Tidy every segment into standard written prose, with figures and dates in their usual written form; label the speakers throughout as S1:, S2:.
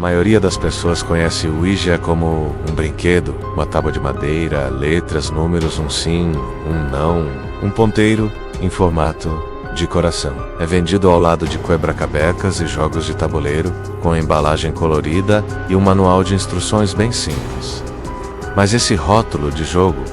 S1: maioria das pessoas conhece o Ouija como um brinquedo, uma tábua de madeira, letras, números, um sim, um não, um ponteiro em formato de coração. É vendido ao lado de quebra-cabecas e jogos de tabuleiro, com embalagem colorida e um manual de instruções bem simples. Mas esse rótulo de jogo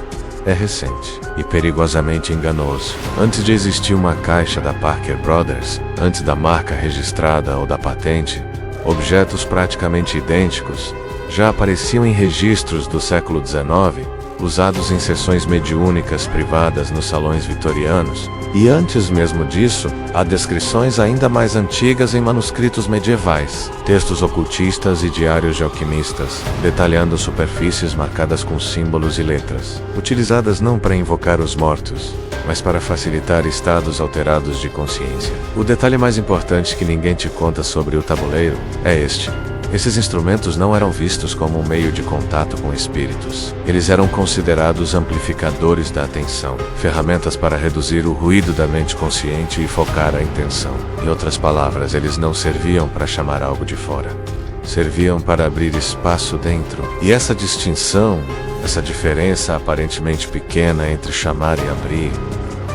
S1: é recente e perigosamente enganoso. Antes de existir uma caixa da Parker Brothers, antes da marca registrada ou da patente, objetos praticamente idênticos já apareciam em registros do século XIX, usados em sessões mediúnicas privadas nos salões vitorianos, e antes mesmo disso, há descrições ainda mais antigas em manuscritos medievais, textos ocultistas e diários de alquimistas, detalhando superfícies marcadas com símbolos e letras, utilizadas não para invocar os mortos, mas para facilitar estados alterados de consciência. O detalhe mais importante que ninguém te conta sobre o tabuleiro é este. Esses instrumentos não eram vistos como um meio de contato com espíritos. Eles eram considerados amplificadores da atenção, ferramentas para reduzir o ruído da mente consciente e focar a intenção. Em outras palavras, eles não serviam para chamar algo de fora. Serviam para abrir espaço dentro. E essa distinção, essa diferença aparentemente pequena entre chamar e abrir,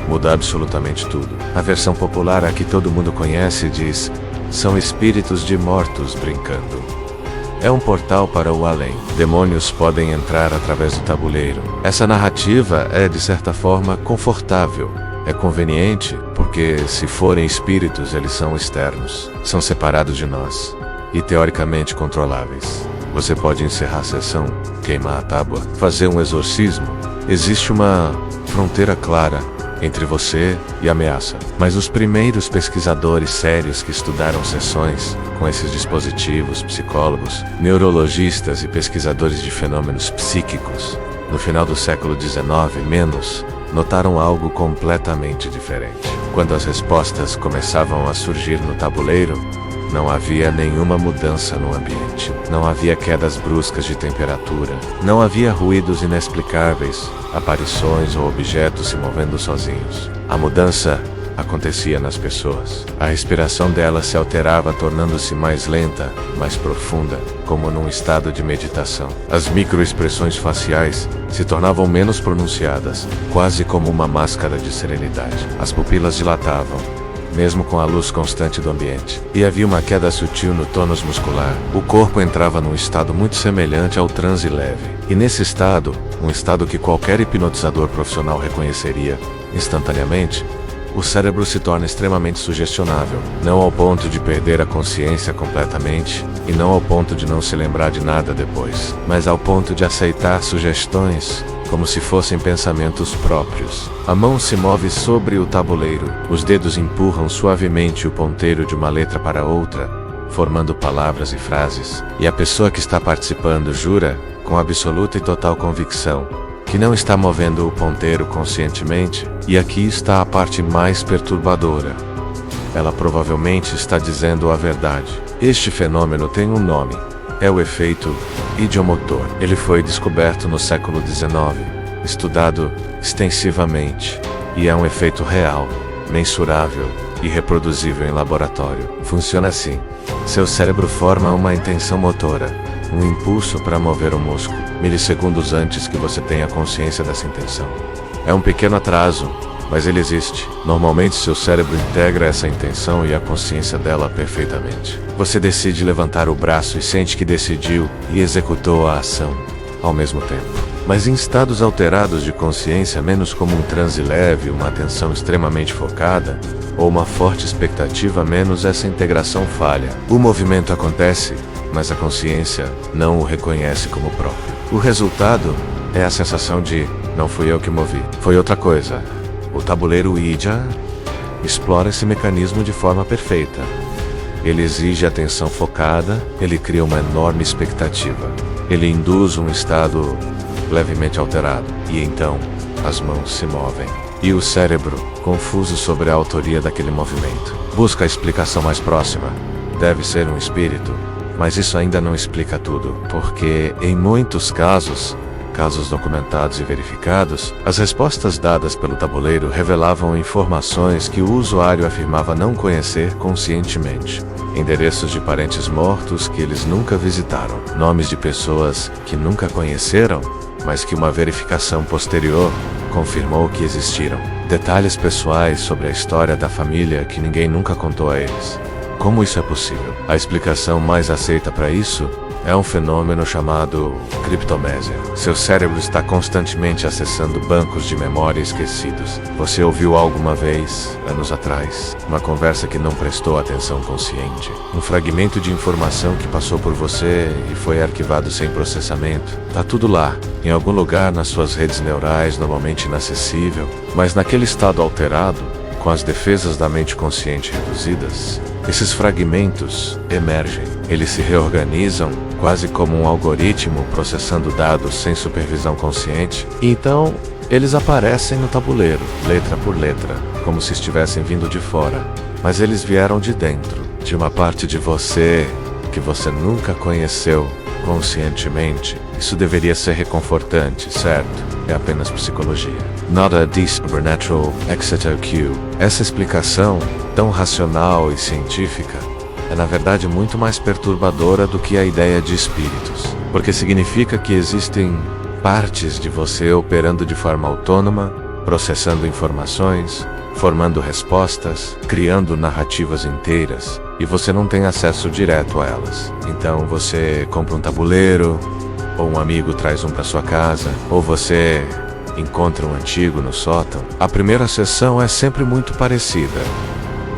S1: muda absolutamente tudo. A versão popular a que todo mundo conhece diz: são espíritos de mortos brincando. É um portal para o além. Demônios podem entrar através do tabuleiro. Essa narrativa é, de certa forma, confortável. É conveniente, porque se forem espíritos, eles são externos. São separados de nós. E teoricamente controláveis. Você pode encerrar a sessão, queimar a tábua, fazer um exorcismo. Existe uma fronteira clara entre você e a ameaça. Mas os primeiros pesquisadores sérios que estudaram sessões com esses dispositivos, psicólogos, neurologistas e pesquisadores de fenômenos psíquicos, no final do século XIX menos, notaram algo completamente diferente. Quando as respostas começavam a surgir no tabuleiro, não havia nenhuma mudança no ambiente. Não havia quedas bruscas de temperatura. Não havia ruídos inexplicáveis, aparições ou objetos se movendo sozinhos. A mudança acontecia nas pessoas. A respiração delas se alterava, tornando-se mais lenta, mais profunda, como num estado de meditação. As microexpressões faciais se tornavam menos pronunciadas, quase como uma máscara de serenidade. As pupilas dilatavam, mesmo com a luz constante do ambiente. E havia uma queda sutil no tônus muscular. O corpo entrava num estado muito semelhante ao transe leve. E nesse estado, um estado que qualquer hipnotizador profissional reconheceria instantaneamente, o cérebro se torna extremamente sugestionável, não ao ponto de perder a consciência completamente, e não ao ponto de não se lembrar de nada depois, mas ao ponto de aceitar sugestões como se fossem pensamentos próprios. A mão se move sobre o tabuleiro, os dedos empurram suavemente o ponteiro de uma letra para outra, formando palavras e frases, e a pessoa que está participando jura, com absoluta e total convicção, que não está movendo o ponteiro conscientemente, e aqui está a parte mais perturbadora. Ela provavelmente está dizendo a verdade. Este fenômeno tem um nome. É o efeito idiomotor. Ele foi descoberto no século XIX, estudado extensivamente, e é um efeito real, mensurável e reproduzível em laboratório. Funciona assim. Seu cérebro forma uma intenção motora, um impulso para mover o músculo, milissegundos antes que você tenha consciência dessa intenção. É um pequeno atraso, mas ele existe. Normalmente seu cérebro integra essa intenção e a consciência dela perfeitamente. Você decide levantar o braço e sente que decidiu e executou a ação ao mesmo tempo. Mas em estados alterados de consciência, menos como um transe leve, uma atenção extremamente focada, ou uma forte expectativa, menos essa integração falha. O movimento acontece, mas a consciência não o reconhece como próprio. O resultado é a sensação de: não fui eu que movi, foi outra coisa. O tabuleiro Ouija explora esse mecanismo de forma perfeita. Ele exige atenção focada, ele cria uma enorme expectativa. Ele induz um estado levemente alterado, e então as mãos se movem. E o cérebro, confuso sobre a autoria daquele movimento, busca a explicação mais próxima. Deve ser um espírito, mas isso ainda não explica tudo, porque, em muitos casos, casos documentados e verificados, as respostas dadas pelo tabuleiro revelavam informações que o usuário afirmava não conhecer conscientemente. Endereços de parentes mortos que eles nunca visitaram, nomes de pessoas que nunca conheceram, mas que uma verificação posterior confirmou que existiram. Detalhes pessoais sobre a história da família que ninguém nunca contou a eles. Como isso é possível? A explicação mais aceita para isso é um fenômeno chamado criptomésia. Seu cérebro está constantemente acessando bancos de memória esquecidos. Você ouviu alguma vez, anos atrás, uma conversa que não prestou atenção consciente. Um fragmento de informação que passou por você e foi arquivado sem processamento. Tá tudo lá, em algum lugar nas suas redes neurais, normalmente inacessível, mas naquele estado alterado, com as defesas da mente consciente reduzidas, esses fragmentos emergem. Eles se reorganizam quase como um algoritmo processando dados sem supervisão consciente. E então, eles aparecem no tabuleiro, letra por letra, como se estivessem vindo de fora. Mas eles vieram de dentro, de uma parte de você que você nunca conheceu conscientemente. Isso deveria ser reconfortante, certo? É apenas psicologia. Not a supernatural ExeterQ. Essa explicação, tão racional e científica, é na verdade muito mais perturbadora do que a ideia de espíritos, porque significa que existem partes de você operando de forma autônoma, processando informações, formando respostas, criando narrativas inteiras, e você não tem acesso direto a elas. Então você compra um tabuleiro, ou um amigo traz um para sua casa, ou você encontra um antigo no sótão. A primeira sessão é sempre muito parecida.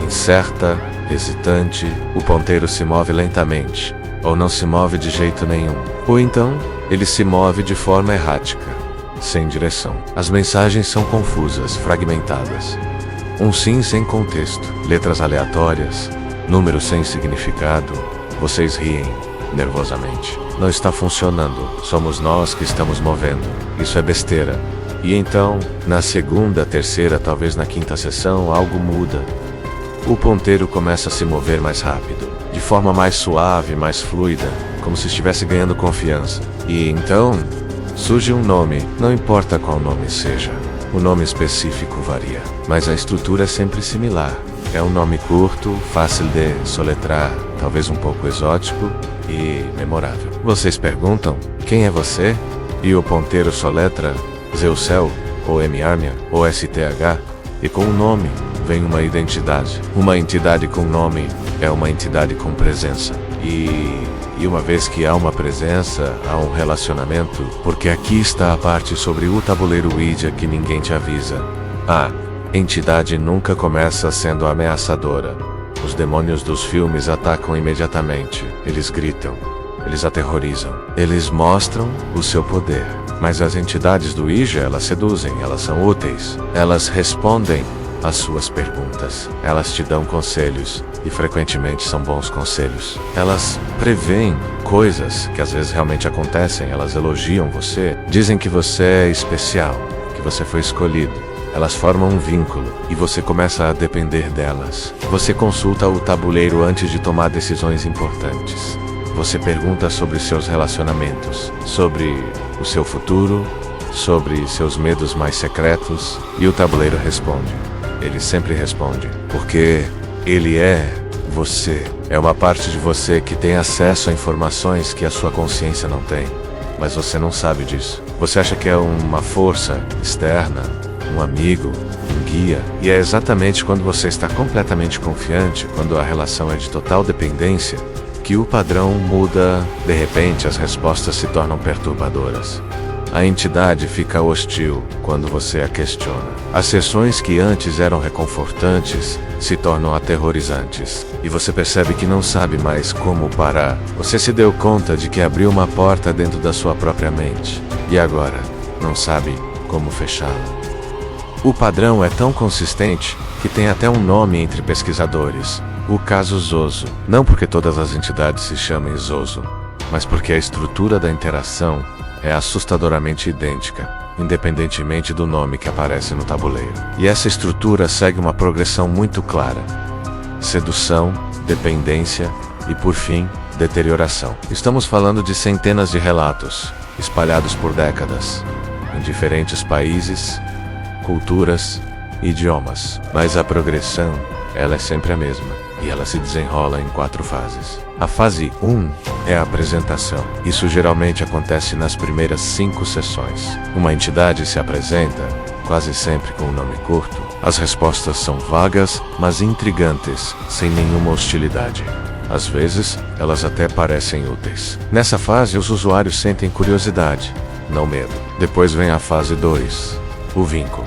S1: Incerta, hesitante, o ponteiro se move lentamente, ou não se move de jeito nenhum. Ou então, ele se move de forma errática, sem direção. As mensagens são confusas, fragmentadas. Um sim sem contexto, letras aleatórias, números sem significado. Vocês riem nervosamente. Não está funcionando, somos nós que estamos movendo. Isso é besteira. E então, na segunda, terceira, talvez na quinta sessão, algo muda. O ponteiro começa a se mover mais rápido, de forma mais suave, mais fluida, como se estivesse ganhando confiança. E então, surge um nome, não importa qual nome seja. O nome específico varia, mas a estrutura é sempre similar. É um nome curto, fácil de soletrar, talvez um pouco exótico e memorável. Vocês perguntam, quem é você? E o ponteiro soletra Zeusel, ou M-Armia, ou STH, e com o nome vem uma identidade. Uma entidade com nome é uma entidade com presença. E uma vez que há uma presença, há um relacionamento, porque aqui está a parte sobre o tabuleiro Ouija que ninguém te avisa. A entidade nunca começa sendo ameaçadora. Os demônios dos filmes atacam imediatamente. Eles gritam. Eles aterrorizam. Eles mostram o seu poder. Mas as entidades do Ouija, elas seduzem, elas são úteis. Elas respondem às suas perguntas. Elas te dão conselhos. E frequentemente são bons conselhos. Elas preveem coisas que às vezes realmente acontecem. Elas elogiam você. Dizem que você é especial. Que você foi escolhido. Elas formam um vínculo e você começa a depender delas. Você consulta o tabuleiro antes de tomar decisões importantes. Você pergunta sobre seus relacionamentos, sobre o seu futuro, sobre seus medos mais secretos, e o tabuleiro responde. Ele sempre responde, porque ele é você. É uma parte de você que tem acesso a informações que a sua consciência não tem, mas você não sabe disso. Você acha que é uma força externa, um amigo, um guia, e é exatamente quando você está completamente confiante, quando a relação é de total dependência, que o padrão muda. De repente as respostas se tornam perturbadoras. A entidade fica hostil quando você a questiona. As sessões que antes eram reconfortantes se tornam aterrorizantes. E você percebe que não sabe mais como parar. Você se deu conta de que abriu uma porta dentro da sua própria mente. E agora, não sabe como fechá-la. O padrão é tão consistente que tem até um nome entre pesquisadores. O caso Zoso. Não porque todas as entidades se chamem Zoso, mas porque a estrutura da interação é assustadoramente idêntica, independentemente do nome que aparece no tabuleiro. E essa estrutura segue uma progressão muito clara: sedução, dependência e, por fim, deterioração. Estamos falando de centenas de relatos, espalhados por décadas, em diferentes países, culturas e idiomas. Mas a progressão, ela é sempre a mesma, e ela se desenrola em 4 fases. A fase 1 é a apresentação. Isso geralmente acontece nas primeiras 5 sessões. Uma entidade se apresenta, quase sempre com um nome curto. As respostas são vagas, mas intrigantes, sem nenhuma hostilidade. Às vezes, elas até parecem úteis. Nessa fase, os usuários sentem curiosidade, não medo. Depois vem a fase 2, o vínculo.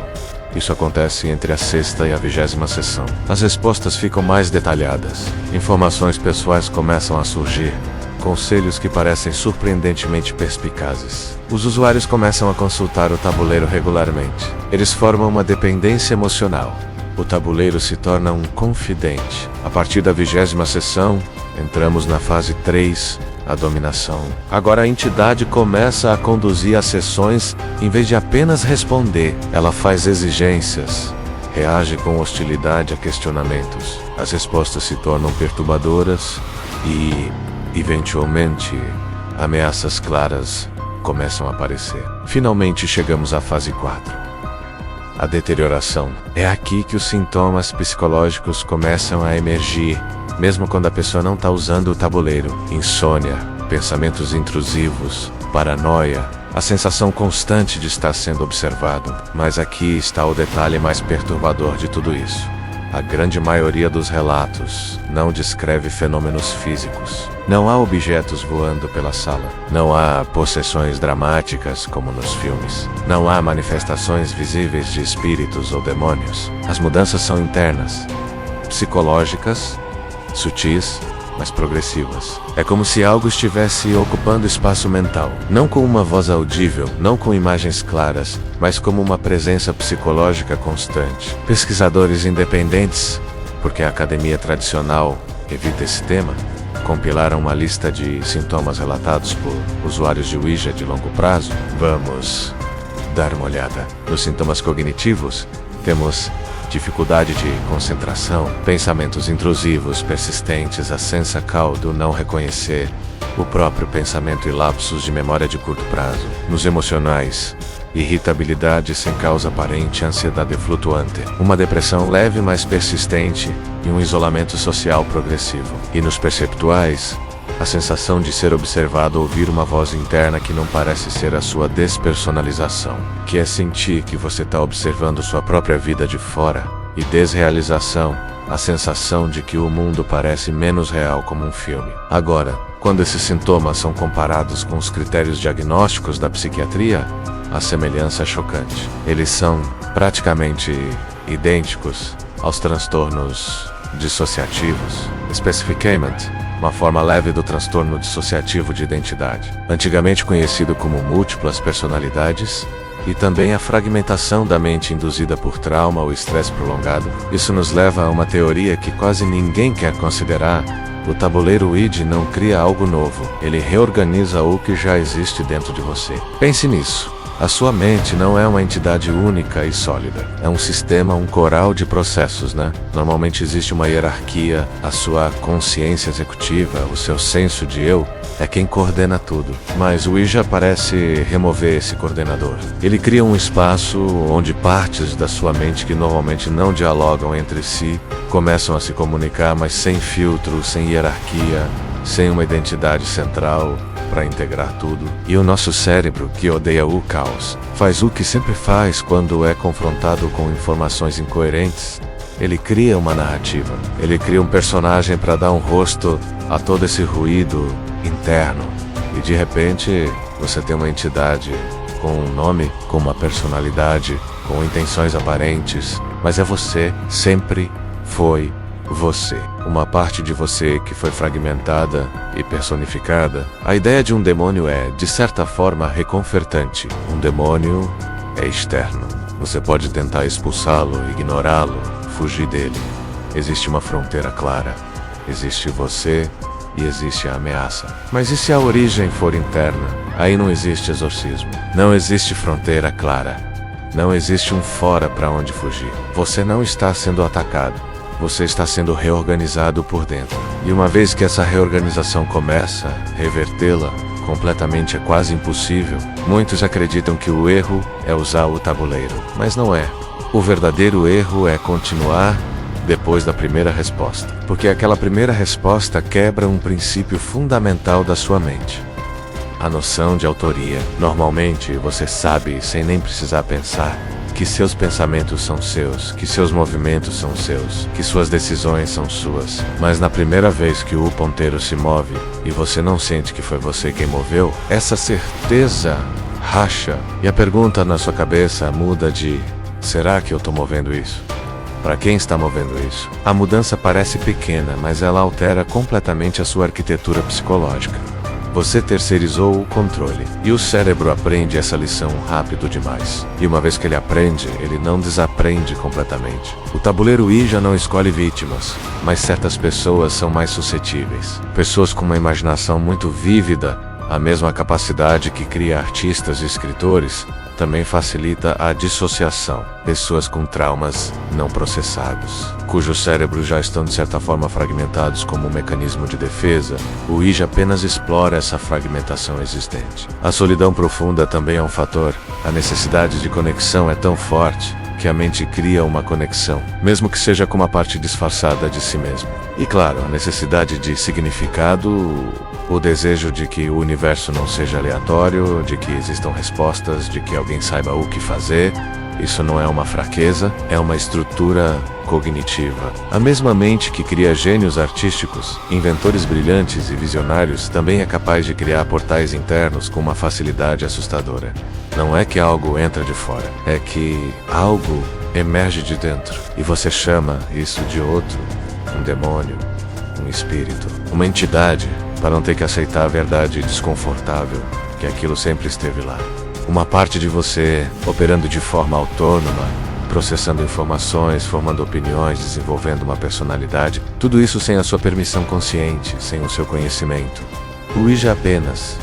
S1: Isso acontece entre a 6ª e a 20ª sessão. As respostas ficam mais detalhadas. Informações pessoais começam a surgir. Conselhos que parecem surpreendentemente perspicazes. Os usuários começam a consultar o tabuleiro regularmente. Eles formam uma dependência emocional. O tabuleiro se torna um confidente. A partir da 20ª sessão, entramos na fase 3, a dominação. Agora a entidade começa a conduzir as sessões em vez de apenas responder. Ela faz exigências, reage com hostilidade a questionamentos. As respostas se tornam perturbadoras e, eventualmente, ameaças claras começam a aparecer. Finalmente chegamos à fase 4. A deterioração. É aqui que os sintomas psicológicos começam a emergir, mesmo quando a pessoa não está usando o tabuleiro. Insônia, pensamentos intrusivos, paranoia, a sensação constante de estar sendo observado. Mas aqui está o detalhe mais perturbador de tudo isso. A grande maioria dos relatos não descreve fenômenos físicos. Não há objetos voando pela sala. Não há possessões dramáticas como nos filmes. Não há manifestações visíveis de espíritos ou demônios. As mudanças são internas, psicológicas, sutis, mas progressivas. É como se algo estivesse ocupando espaço mental, não com uma voz audível, não com imagens claras, mas como uma presença psicológica constante. Pesquisadores independentes, porque a academia tradicional evita esse tema, compilaram uma lista de sintomas relatados por usuários de Ouija de longo prazo. Vamos dar uma olhada. Nos sintomas cognitivos, temos dificuldade de concentração, pensamentos intrusivos, persistentes, a sensa caldo, não reconhecer o próprio pensamento e lapsos de memória de curto prazo. Nos emocionais, irritabilidade sem causa aparente, ansiedade flutuante, uma depressão leve mas persistente e um isolamento social progressivo. E nos perceptuais, a sensação de ser observado, ouvir uma voz interna que não parece ser a sua despersonalização, que é sentir que você está observando sua própria vida de fora, e desrealização, a sensação de que o mundo parece menos real como um filme. Agora, quando esses sintomas são comparados com os critérios diagnósticos da psiquiatria, a semelhança é chocante. Eles são praticamente idênticos aos transtornos dissociativos, specificament, uma forma leve do transtorno dissociativo de identidade, antigamente conhecido como múltiplas personalidades, e também a fragmentação da mente induzida por trauma ou estresse prolongado. Isso nos leva a uma teoria que quase ninguém quer considerar. O tabuleiro Ouija não cria algo novo, ele reorganiza o que já existe dentro de você. Pense nisso. A sua mente não é uma entidade única e sólida. É um sistema, um coral de processos, né? Normalmente existe uma hierarquia, a sua consciência executiva, o seu senso de eu, é quem coordena tudo. Mas o Ouija parece remover esse coordenador. Ele cria um espaço onde partes da sua mente que normalmente não dialogam entre si, começam a se comunicar, mas sem filtro, sem hierarquia, sem uma identidade central para integrar tudo. E o nosso cérebro, que odeia o caos, faz o que sempre faz quando é confrontado com informações incoerentes. Ele cria uma narrativa. Ele cria um personagem para dar um rosto a todo esse ruído interno. E de repente, você tem uma entidade com um nome, com uma personalidade, com intenções aparentes, mas é você, sempre foi você. Uma parte de você que foi fragmentada e personificada. A ideia de um demônio é, de certa forma, reconfortante. Um demônio é externo. Você pode tentar expulsá-lo, ignorá-lo, fugir dele. Existe uma fronteira clara. Existe você e existe a ameaça. Mas e se a origem for interna? Aí não existe exorcismo. Não existe fronteira clara. Não existe um fora para onde fugir. Você não está sendo atacado. Você está sendo reorganizado por dentro. E uma vez que essa reorganização começa, revertê-la, completamente é quase impossível, muitos acreditam que o erro é usar o tabuleiro, mas não é. O verdadeiro erro é continuar depois da primeira resposta, porque aquela primeira resposta quebra um princípio fundamental da sua mente. A noção de autoria. Normalmente você sabe, sem nem precisar pensar, que seus pensamentos são seus, que seus movimentos são seus, que suas decisões são suas. Mas na primeira vez que o ponteiro se move e você não sente que foi você quem moveu, essa certeza racha e a pergunta na sua cabeça muda de: será que eu estou movendo isso? Para quem está movendo isso? A mudança parece pequena, mas ela altera completamente a sua arquitetura psicológica. Você terceirizou o controle, e o cérebro aprende essa lição rápido demais. E uma vez que ele aprende, ele não desaprende completamente. O tabuleiro Ouija não escolhe vítimas, mas certas pessoas são mais suscetíveis. Pessoas com uma imaginação muito vívida, a mesma capacidade que cria artistas e escritores, também facilita a dissociação. Pessoas com traumas não processados, cujos cérebros já estão de certa forma fragmentados como um mecanismo de defesa, o Ouija apenas explora essa fragmentação existente. A solidão profunda também é um fator. A necessidade de conexão é tão forte que a mente cria uma conexão, mesmo que seja com uma parte disfarçada de si mesmo. E claro, a necessidade de significado, o desejo de que o universo não seja aleatório, de que existam respostas, de que alguém saiba o que fazer. Isso não é uma fraqueza, é uma estrutura cognitiva. A mesma mente que cria gênios artísticos, inventores brilhantes e visionários também é capaz de criar portais internos com uma facilidade assustadora. Não é que algo entra de fora, é que algo emerge de dentro e você chama isso de outro, um demônio, um espírito, uma entidade, para não ter que aceitar a verdade desconfortável que aquilo sempre esteve lá. Uma parte de você operando de forma autônoma, processando informações, formando opiniões, desenvolvendo uma personalidade, tudo isso sem a sua permissão consciente, sem o seu conhecimento. O Ouija apenas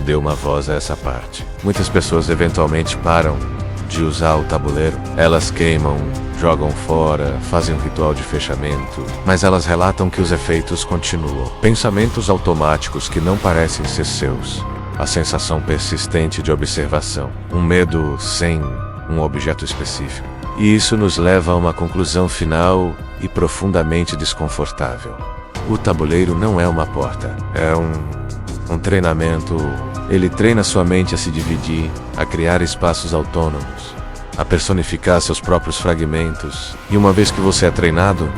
S1: deu uma voz a essa parte. Muitas pessoas eventualmente param de usar o tabuleiro, elas queimam, jogam fora, fazem um ritual de fechamento, mas elas relatam que os efeitos continuam. Pensamentos automáticos que não parecem ser seus. A sensação persistente de observação, um medo sem um objeto específico. E isso nos leva a uma conclusão final e profundamente desconfortável. O tabuleiro não é uma porta, é um treinamento. Ele treina sua mente a se dividir, a criar espaços autônomos, a personificar seus próprios fragmentos. E uma vez que você é treinado,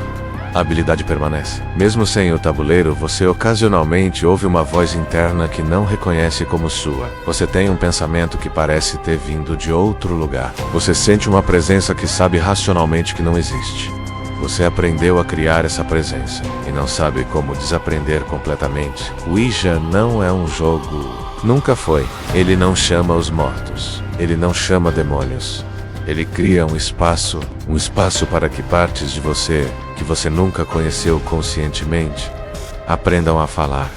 S1: a habilidade permanece. Mesmo sem o tabuleiro, você ocasionalmente ouve uma voz interna que não reconhece como sua. Você tem um pensamento que parece ter vindo de outro lugar. Você sente uma presença que sabe racionalmente que não existe. Você aprendeu a criar essa presença e não sabe como desaprender completamente. O Ouija não é um jogo. Nunca foi. Ele não chama os mortos. Ele não chama demônios. Ele cria um espaço para que partes de você, que você nunca conheceu conscientemente, aprendam a falar.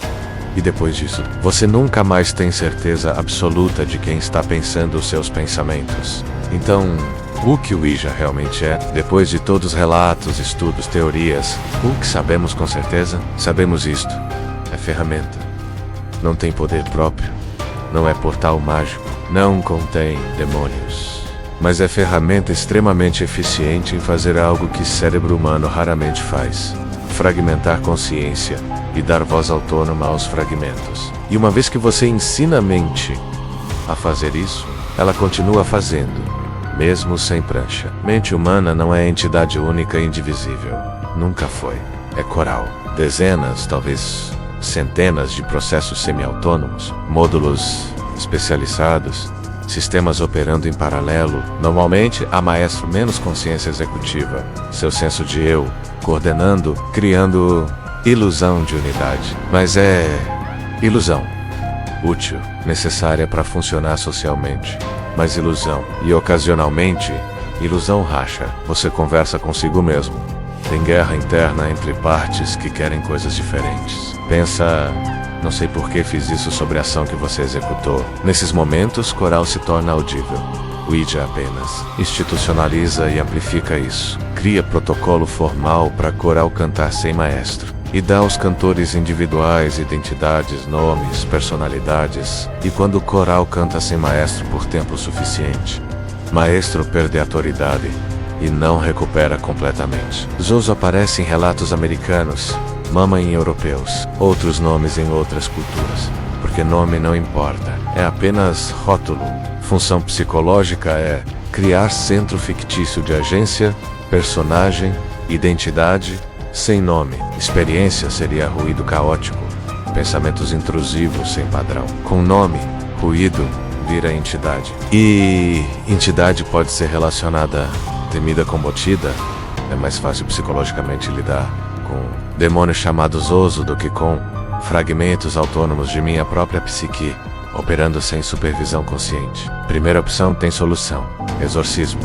S1: E depois disso, você nunca mais tem certeza absoluta de quem está pensando os seus pensamentos. Então, o que o Ouija realmente é, depois de todos os relatos, estudos, teorias, o que sabemos com certeza? Sabemos isto. É ferramenta. Não tem poder próprio. Não é portal mágico. Não contém demônios. Mas é ferramenta extremamente eficiente em fazer algo que o cérebro humano raramente faz: fragmentar consciência e dar voz autônoma aos fragmentos. E uma vez que você ensina a mente a fazer isso, ela continua fazendo, mesmo sem prancha. Mente humana não é entidade única e indivisível. Nunca foi. É coral. Dezenas, talvez centenas de processos semi-autônomos, módulos especializados, sistemas operando em paralelo. Normalmente, há maestro menos consciência executiva, seu senso de eu, coordenando, criando ilusão de unidade. Mas é ilusão. Útil, necessária para funcionar socialmente. Mas ilusão. E ocasionalmente, ilusão racha. Você conversa consigo mesmo. Tem guerra interna entre partes que querem coisas diferentes. Pensa: não sei por que fiz isso sobre a ação que você executou. Nesses momentos, coral se torna audível. O Ouija apenas institucionaliza e amplifica isso. Cria protocolo formal para coral cantar sem maestro. e dá aos cantores individuais identidades, nomes, personalidades, e quando o coral canta sem maestro por tempo suficiente, maestro perde a autoridade e não recupera completamente. Zoso aparece em relatos americanos, Mama em europeus, outros nomes em outras culturas, porque nome não importa, é apenas rótulo. Função psicológica é criar centro fictício de agência, personagem, identidade, sem nome. Experiência seria ruído caótico, pensamentos intrusivos sem padrão. Com nome, ruído vira entidade. E entidade pode ser relacionada, temida como Otida, é mais fácil psicologicamente lidar com demônios chamados Zoso do que com fragmentos autônomos de minha própria psique, operando sem supervisão consciente. Primeira opção tem solução: exorcismo.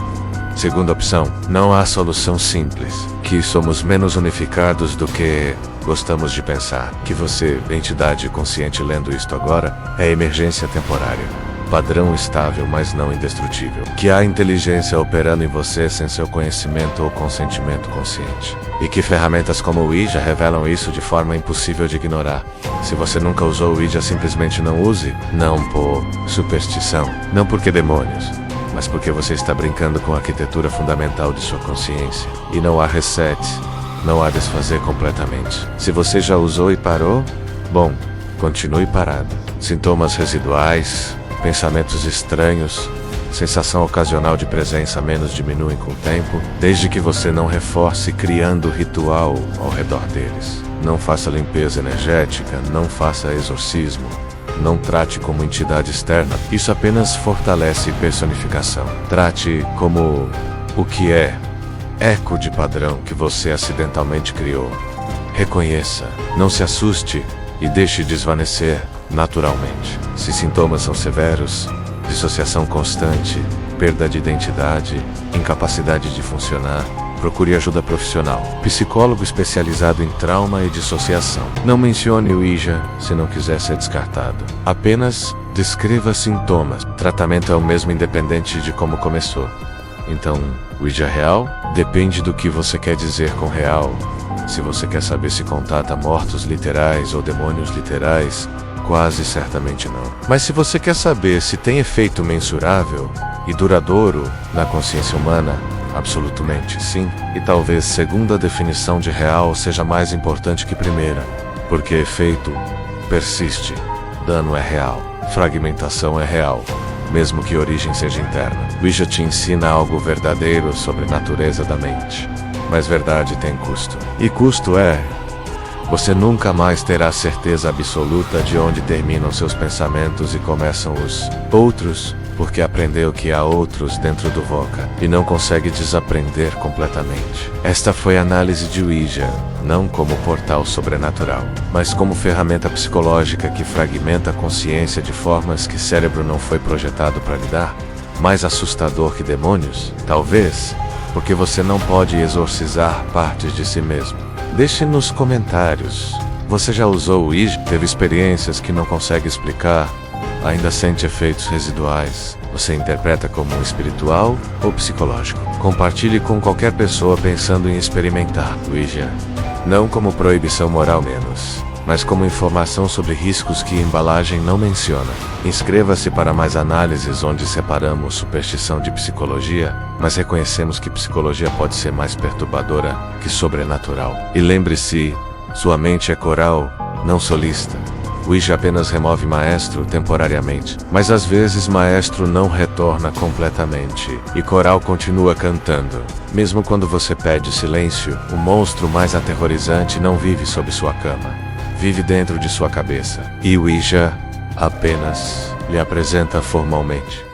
S1: Segunda opção, não há solução simples, que somos menos unificados do que gostamos de pensar, que você, entidade consciente lendo isto agora, é emergência temporária, padrão estável, mas não indestrutível, que há inteligência operando em você sem seu conhecimento ou consentimento consciente, e que ferramentas como o Ouija revelam isso de forma impossível de ignorar. Se você nunca usou o Ouija, simplesmente não use, não por superstição, não porque demônios, mas porque você está brincando com a arquitetura fundamental de sua consciência, e não há reset, não há desfazer completamente. Se você já usou e parou, bom, continue parado. Sintomas residuais, pensamentos estranhos, sensação ocasional de presença menos diminuem com o tempo, desde que você não reforce criando ritual ao redor deles. Não faça limpeza energética, não faça exorcismo, não trate como entidade externa, isso apenas fortalece personificação. Trate como o que é, eco de padrão que você acidentalmente criou. Reconheça, não se assuste e deixe desvanecer naturalmente. Se sintomas são severos, dissociação constante, perda de identidade, incapacidade de funcionar, procure ajuda profissional. Psicólogo especializado em trauma e dissociação. Não mencione o Ouija se não quiser ser descartado. Apenas descreva sintomas. Tratamento é o mesmo independente de como começou. Então, Ouija real? Depende do que você quer dizer com real. Se você quer saber se contata mortos literais ou demônios literais, quase certamente não. Mas se você quer saber se tem efeito mensurável e duradouro na consciência humana, absolutamente sim. E talvez segunda definição de real seja mais importante que primeira, porque efeito persiste, dano é real, fragmentação é real, mesmo que origem seja interna. Ouija te ensina algo verdadeiro sobre a natureza da mente, mas verdade tem custo. E custo é: você nunca mais terá certeza absoluta de onde terminam seus pensamentos e começam os outros, porque aprendeu que há outros dentro do Voca e não consegue desaprender completamente. Esta foi a análise de Ouija, não como portal sobrenatural, mas como ferramenta psicológica que fragmenta a consciência de formas que cérebro não foi projetado para lidar. Mais assustador que demônios? Talvez, porque você não pode exorcizar partes de si mesmo. Deixe nos comentários. Você já usou o Ouija? Teve experiências que não consegue explicar? Ainda sente efeitos residuais? Você interpreta como espiritual ou psicológico? Compartilhe com qualquer pessoa pensando em experimentar Ouija. Não como proibição moral menos, mas como informação sobre riscos que a embalagem não menciona. Inscreva-se para mais análises onde separamos superstição de psicologia, mas reconhecemos que psicologia pode ser mais perturbadora que sobrenatural. E lembre-se, sua mente é coral, não solista. Ouija apenas remove maestro temporariamente, mas às vezes maestro não retorna completamente, e coral continua cantando. Mesmo quando você pede silêncio, o monstro mais aterrorizante não vive sob sua cama, vive dentro de sua cabeça, e Ouija apenas lhe apresenta formalmente.